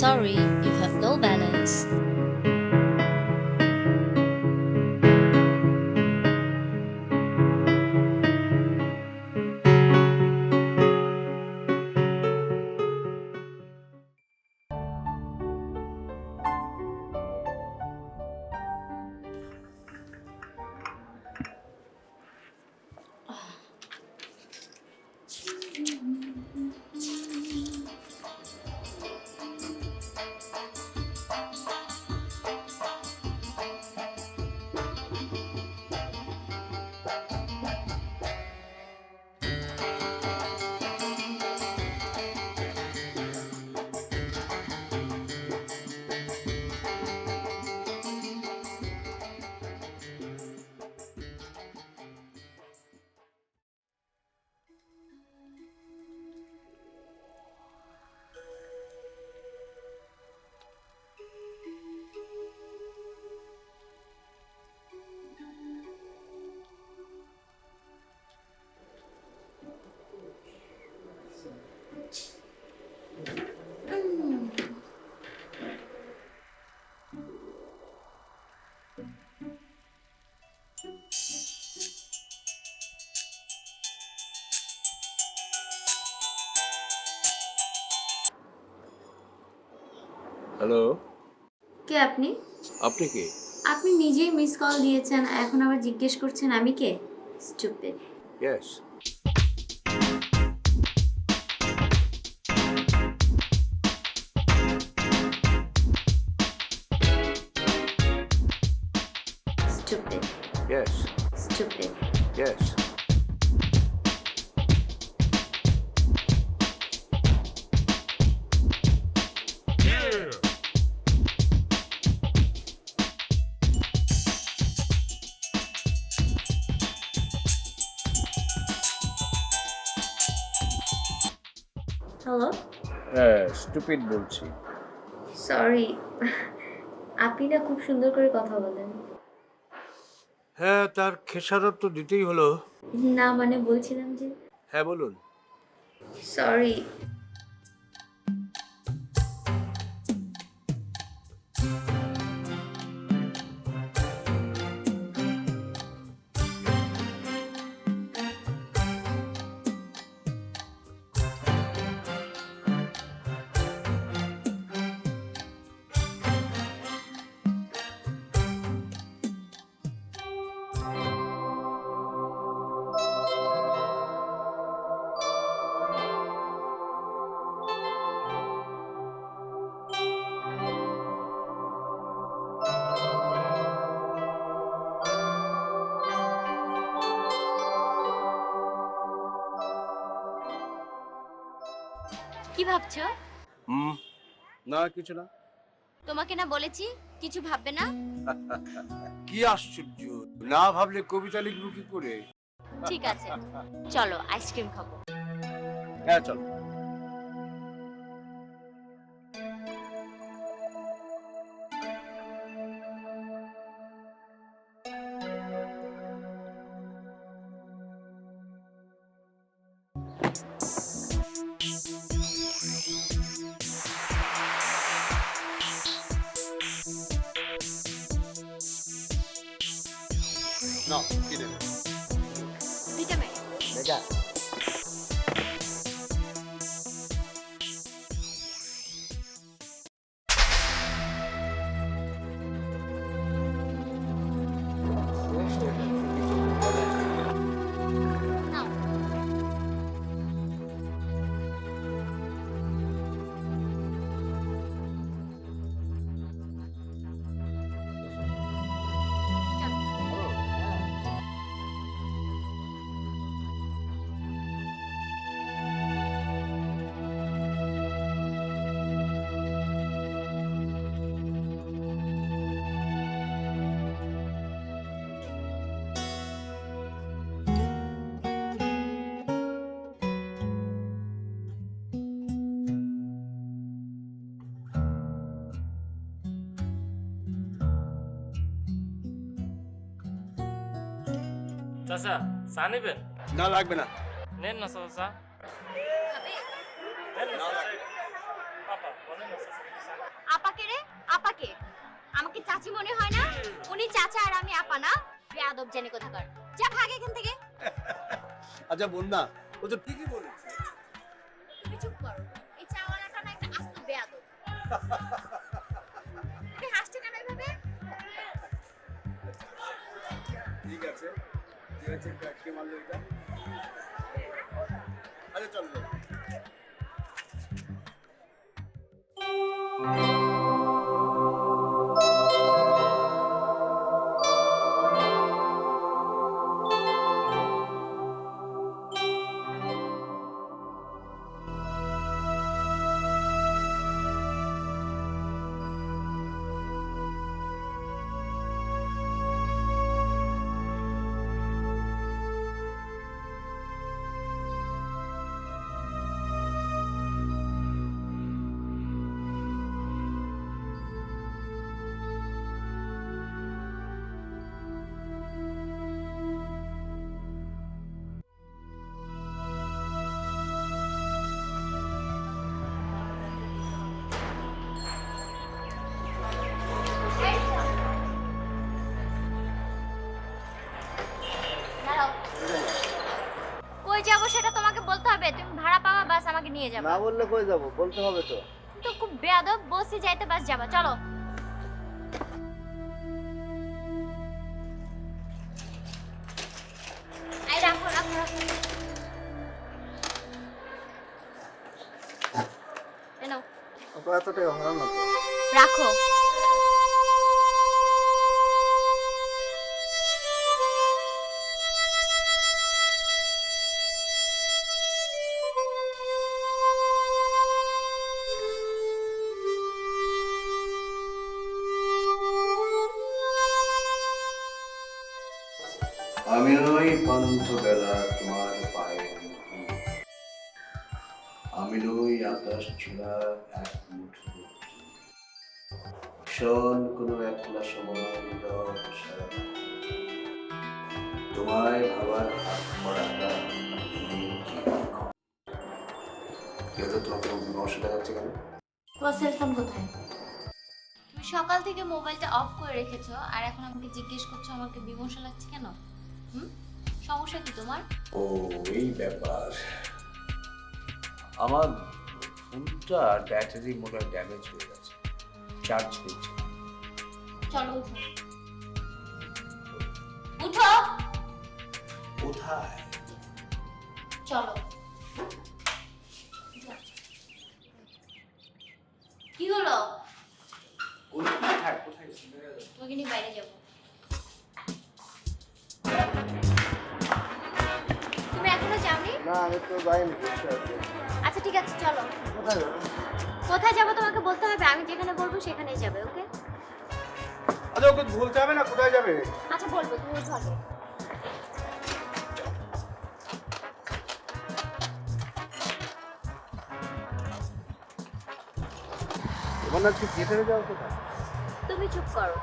Sorry, you have no balance. Hello, কে আপনি? আপনি কে? আপনি নিজেই মিস কল দিয়েছেন, এখন আবার জিজ্ঞেস করছেন আমি কে? Stupid. Yes. Stupid. Yes. Stupid. Yes. Hello, হ্যাঁ, স্টুপিড বলছি। সরি। আপনি না খুব সুন্দর করে কথা বলেন। হ্যাঁ, তার খেসারত তো দিতেই হলো। না মানে বলছিলাম যে হ্যাঁ, বলুন। সরি। কি ভাবছো? হুম, না কিছু না। তোমাকে না বলেছি কিছু ভাববে না? কি আশ্চর্য! না ভাবলে কবিতা লিখবো কি করে? ঠিক আছে, চলো আইসক্রিম খাবো। হ্যাঁ, চলো। নাও, কি নেবে? ভিটামিন। মেগা। নাও। চলো। চাচা চা নেবেন? না লাগবে না। নেন না চাচা চা। খাবে? নেন না চাচা। পাপা বলেন না চাচা একটু চা। আপাকে রে, আপাকে আমাকে চাচি মনে হয় না? উনি চাচা আর আমি আপা না? বেয়াদব জানি কোথাকার। যা ভাগ এখান থেকে। আচ্ছা বোন না, ও তো ঠিকই বলেছে। তুমি চুপ করো। এই চাওয়ালাটা না একটা আস্ত বেয়াদব। তুমি হাসছো কেন এভাবে? ঠিক আছে, ঠিক আছে, কাকে মারলো এটা? আচ্ছা চলো যাই। দাঁড়াও। কই যাবো সেটা তোমাকে বলতে হবে। তুমি ভাড়া পাওয়া বাস আমাকে নিয়ে যাবে। না বললে কই যাব? বলতে হবে তো। তো খুব বেয়াদব, বসে যাইতে বাস যাবা। চলো। এই রাখো রাখো রাখো। এই নাও, আপা এত টাকা ভাড়া না তো। রাখো। আমি নই পান্থ বেলা তোমার পায়ে ধুলো। আমি নই আকাশ ছোঁয়া এক মুঠো রোদ। ভীষণ কোনো একলা সময় নীরব সারা তোমায় ভাবার হাত পড়াটা তোমাকে বিমর্ষটা যাচ্ছে কেন? তোমার সেলফোন কোথায়? তুমি সকাল থেকে মোবাইলটা অফ করে রেখেছো আর এখন আমাকে জিজ্ঞেস করছো আমাকে বিমর্ষ লাগছে কেন? সমস্যা কি তোমার? ও এই ব্যাপার, আমার ফোনটার ব্যাটারি মোটা ড্যামেজ হয়ে গেছে, চার্জ নিচ্ছে। চলো উঠো। উঠো। কোথায়? চলো। কি হলো? কোথায় কোথায়? তোমাকে নিয়ে বাইরে যাবো। তুমি এখনো যাওনি? না আমি তো যাইনি, বসে আছি। আচ্ছা ঠিক আছে চলো। কোথায় যাবো? কোথায় যাবো তোমাকে বলতে হবে, আমি যেখানে বলবো সেখানেই যাবে। ওকে? আচ্ছা ওকে বলতে হবে না কোথায় যাবে? আচ্ছা বলবো, তুমি উঠো আগে। তোমার আজকে থিয়েটারে যাওয়া কোথায়? তুমি চুপ করো।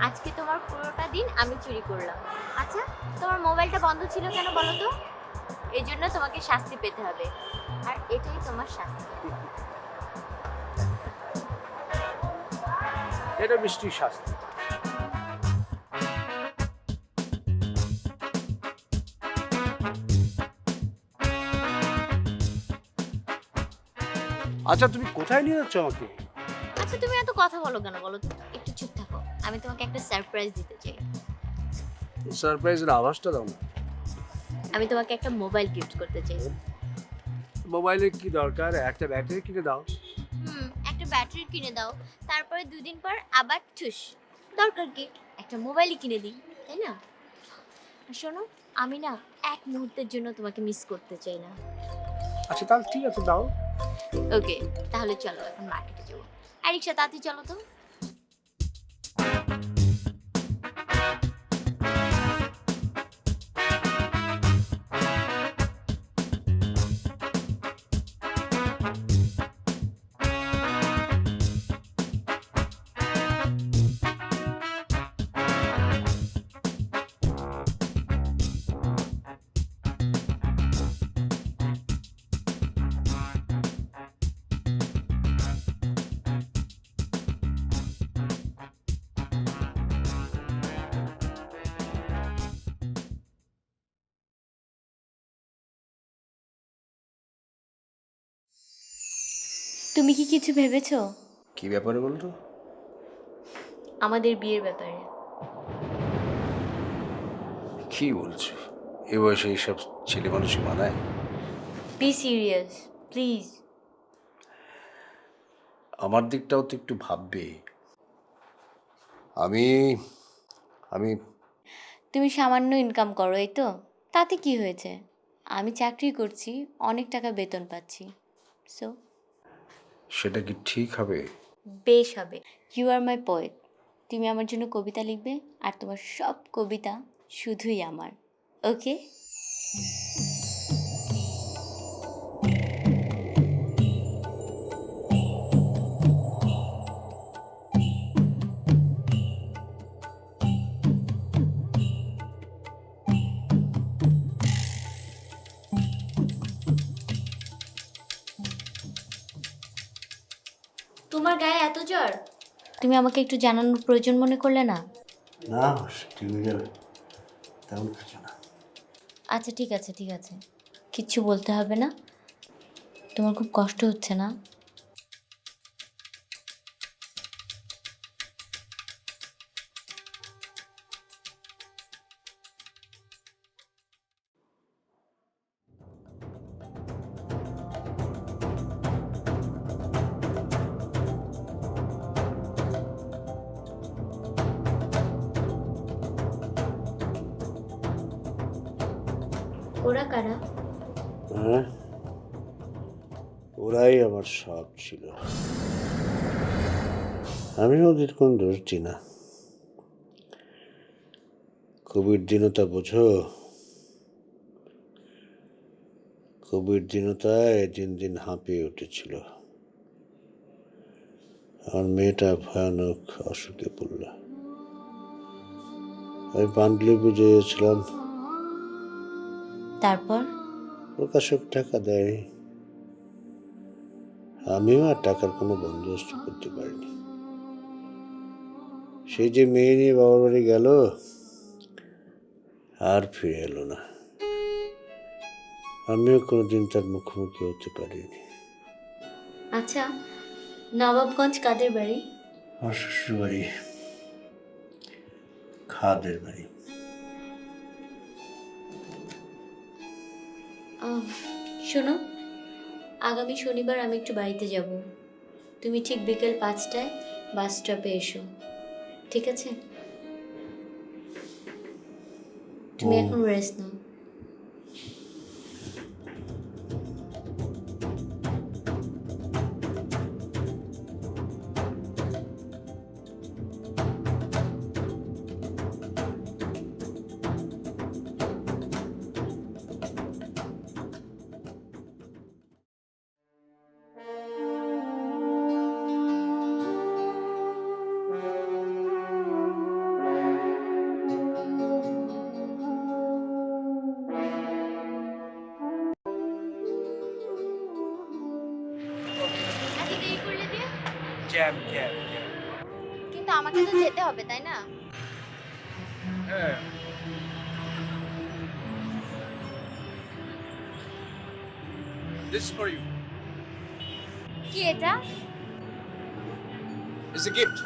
আজকে তোমার পুরোটা দিন আমি চুরি করলাম। আচ্ছা তোমার মোবাইলটা বন্ধ ছিল কেন বলো তো? এই জন্য তোমাকে শাস্তি পেতে হবে, আর এটাই তোমার শাস্তি। এটা বৃষ্টির শাস্তি। আচ্ছা তুমি কোথায় নিয়ে যাচ্ছ আমাকে? আচ্ছা তুমি এত কথা বলো কেন বলো তো? একটু চুপ থাকো, আমি তোমাকে একটা সারপ্রাইজ দিতে চাই। সারপ্রাইজের আভাসটা দাও না। আমি তোমাকে একটা মোবাইল গিফট করতে চাই। মোবাইলের কি দরকার, একটা ব্যাটারি কিনে দাও। একটা ব্যাটারি কিনে দাও, তারপরে 2 দিন পর আবার ঠুস। দরকার কি, একটা মোবাইলই কিনে দিই, তাই না? আর শোনো, আমি না এক মুহূর্তের জন্য তোমাকে মিস করতে চাই না। আচ্ছা তাহলে ঠিক আছে দাও। ওকে, তাহলে চলো এখন মার্কেটে যাবো। আর রিক্সা তাড়াতাড়ি চলো তো। তুমি কি কিছু ভেবেছো কি ব্যাপারে বলতো? আমাদের বিয়ের ব্যাপারে? কি বলছো? এ বয়সে এইসব ছেলে মানুষই মানায়? Be serious please. আমার দিকটাও তো একটু ভাববে। আমি আমি তুমি সামান্য ইনকাম করো, এই তো, তাতে কি হয়েছে? আমি চাকরি করছি, অনেক টাকা বেতন পাচ্ছি। সো সেটা কি ঠিক হবে? বেশ হবে। You are my poet. তুমি আমার জন্য কবিতা লিখবে, আর তোমার সব কবিতা শুধুই আমার। ওকে? তোমার গায়ে এত জ্বর, তুমি আমাকে একটু জানানোর প্রয়োজন মনে করলে না? না, ঠিক হয়ে যাবে, তেমন কিছু না। আচ্ছা ঠিক আছে ঠিক আছে, কিচ্ছু বলতে হবে না। তোমার খুব কষ্ট হচ্ছে না? ওরা কারা? হ্যাঁ, ওরাই আমার সব ছিল। আমি ওদের কোন দোষ দিই না। কবির দীনতা বোঝো? কবির দীনতায় দিন দিন হাঁপিয়ে উঠেছিল। আমার মেয়েটা ভয়ানক অসুখে পড়ল। আমি পাণ্ডুলিপি চেয়েছিলাম, তারপর? প্রকাশক টাকা দেয়। আমিও আর টাকার কোনো বন্দোবস্ত করতে পারিনি। সেই যে মেয়ে নিয়ে বাবার বাড়ি গেল, আর ফিরে এলো না। আমিও কোনোদিন তার মুখোমুখি হতে পারিনি। আচ্ছা, নবাবগঞ্জ কাদের বাড়ি? আমার শ্বশুর বাড়ি, খাদের বাড়ি। শোনো, আগামী শনিবার আমি একটু বাড়িতে যাব। তুমি ঠিক বিকেল 5টায় বাস স্টপে এসো, ঠিক আছে? তুমি এখন রেস্ট নাও। এত দেরি করলে যে? Jam jam jam. কিন্তু আমাকে তো যেতে হবে, তাই না? হ্যাঁ, this is for you. কি এটা? It's a gift.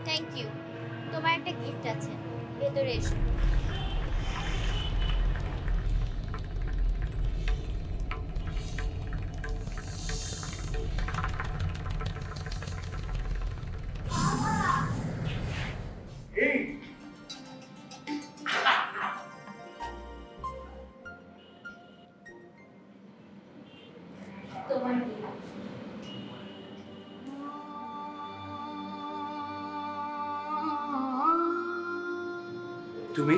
Thank you. তোমার একটা গিফট আছে, ভেতরে এসো। তোমার gift। তুমি